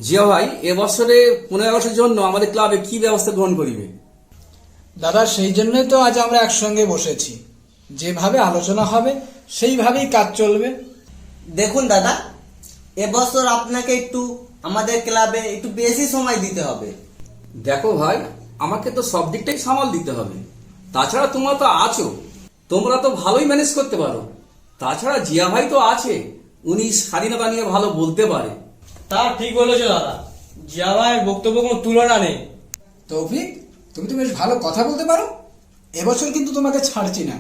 জিয়া ভাই, এবছরে 15 আগস্টের জন্য আমাদের ক্লাবে কি ব্যবস্থা গ্রহণ করিবে? দাদা, সেই জন্যই তো আজ আমরা একসঙ্গে বসেছি। যেভাবে আলোচনা হবে সেইভাবেই কাজ চলবে। দেখুন দাদা, এবছর আপনাকে একটু আমাদের ক্লাবে একটু বেশি সময় দিতে হবে। দেখো ভাই, আমাকে তো সব দিকটাই সামাল দিতে হবে। তাছাড়া তোমরা তো আছো, তোমরা তো ভালোই ম্যানেজ করতে পারো। তাছাড়া জিয়া ভাই তো আছে, উনি স্বাধীনতা নিয়ে ভালো বলতে পারে। তা ঠিক বলেছো দাদা, জিয়া ভাইয়ের বক্তব্য কোনো তুলনা নেই। তৌফিক, তুমি তো বেশ ভালো কথা বলতে পারো। এবছর কিন্তু তোমাকে ছাড়ছি না।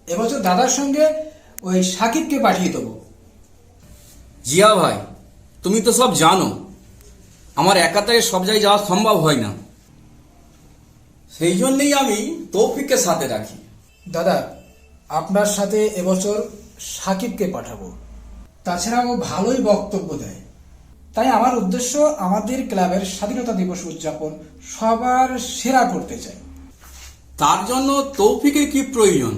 এবছর দাদার সঙ্গে ওই সাকিবকে পাঠিয়ে দেবো। জিয়া ভাই, তুমি তো সব জানো, আমার একাতারে সব জায়গায় যাওয়া সম্ভব হয় না। সেই জন্যই আমি তৌফিককে সাথে রাখি। দাদা, আপনার সাথে এবছর সাকিবকে পাঠাবো। তাছাড়া ও ভালোই বক্তব্য দেয়। তাই আমার উদ্দেশ্য আমাদের ক্লাবের স্বাধীনতা দিবস উদযাপন সবার সেরা করতে চাই। তার জন্য তৌফিকের কি প্রয়োজন?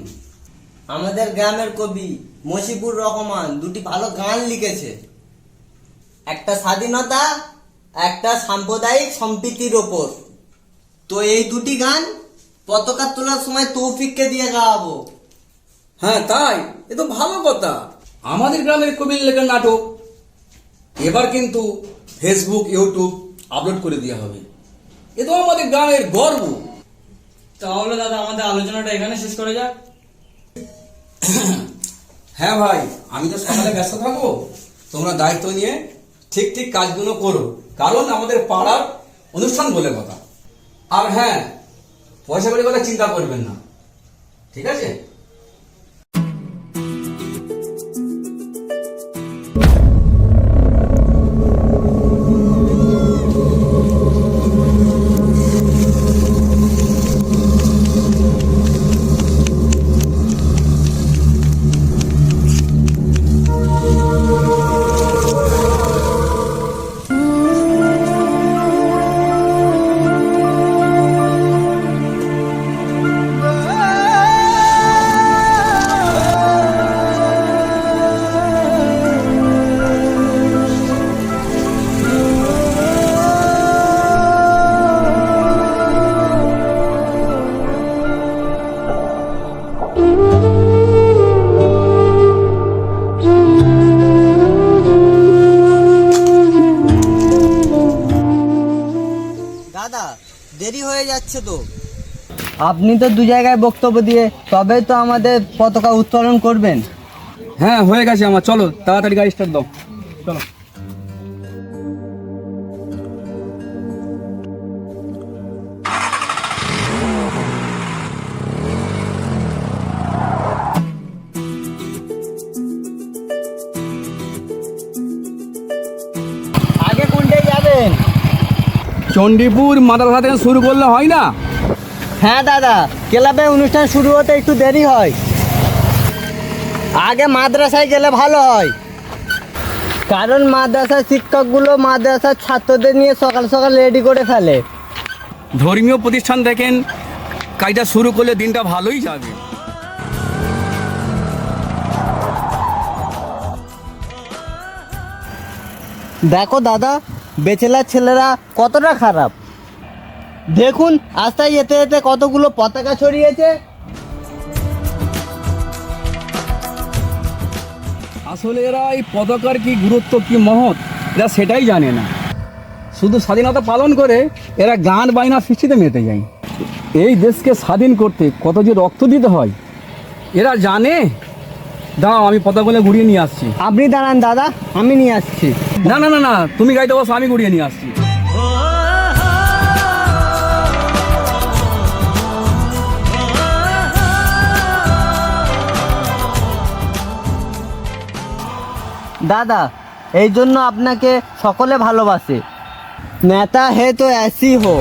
আমাদের গ্রামের কবি মশিবুর রহমান দুটি ভালো গান লিখেছে, একটা স্বাধীনতা, একটা সাম্প্রদায়িক সম্প্রীতির ওপর। তো এই দুটি গান পতাকা তোলার সময় তৌফিককে দিয়ে গাওয়াবো। হ্যাঁ তাই, এ তো ভালো কথা। আমাদের গ্রামের কবির লেখা নাটক এবার কিন্তু ফেসবুক, ইউটিউব আপলোড করে দেওয়া হবে। এ তো আমাদের গ্রামের গর্ব। তাহলে দাদা আমাদের আলোচনাটা এখানে শেষ করে যাক। হ্যাঁ ভাই, আমি তো সকালে ব্যস্ত থাকবো, তোমরা দায়িত্ব নিয়ে ঠিক ঠিক কাজগুলো করো, কারণ আমাদের পাড়ার অনুষ্ঠান বলে কথা। আর হ্যাঁ, পয়সা কড়ির কথা চিন্তা করবেন না, ঠিক আছে? দাদা, দেরি হয়ে যাচ্ছে তো। আপনি তো দু জায়গায় বক্তব্য দিয়ে তবে তো আমাদের পতাকা উত্তোলন করবেন। হ্যাঁ হয়ে গেছে আমার, চলো তাড়াতাড়ি গাড়ি স্টার্ট দাও, চলো। আগে কোনটায় যাবেন? চণ্ডীপুর মাদ্রাসা থেকে শুরু করলে হয় না? হ্যাঁ দাদা, ক্লাবে অনুষ্ঠান শুরু হতে একটু দেরি হয়। আগে মাদ্রাসায় গেলে ভালো হয়, কারণ মাদ্রাসার শিক্ষকগুলো মাদ্রাসার ছাত্রদের নিয়ে সকাল সকাল রেডি করে ফেলে। ধর্মীয় প্রতিষ্ঠান দেখেন, কাজটা শুরু করলে দিনটা ভালোই যাবে। দেখো দাদা, বেচেলার ছেলেরা কতটা খারাপ। দেখুন রাস্তায় যেতে যেতে কতগুলো পতাকা ছড়িয়েছে। আসলে এরা এই পতাকার কি গুরুত্ব, কি মহৎ, এরা সেটাই জানে না। শুধু স্বাধীনতা পালন করে এরা গান বায়না সৃষ্টিতে মেতে যায়। এই দেশকে স্বাধীন করতে কত যে রক্ত দিতে হয় এরা জানে। দাঁড়াও, আমি পতাকাগুলো ঘুরিয়ে নিয়ে আসছি। আপনি দাঁড়ান দাদা, আমি নিয়ে আসছি। না না না না, তুমি গাড়িতে বসো, আমি ঘুরিয়ে নিয়ে আসছি। দাদা, এই জন্য আপনাকে সকলে ভালোবাসে। নেতা হে তো ऐसी हो।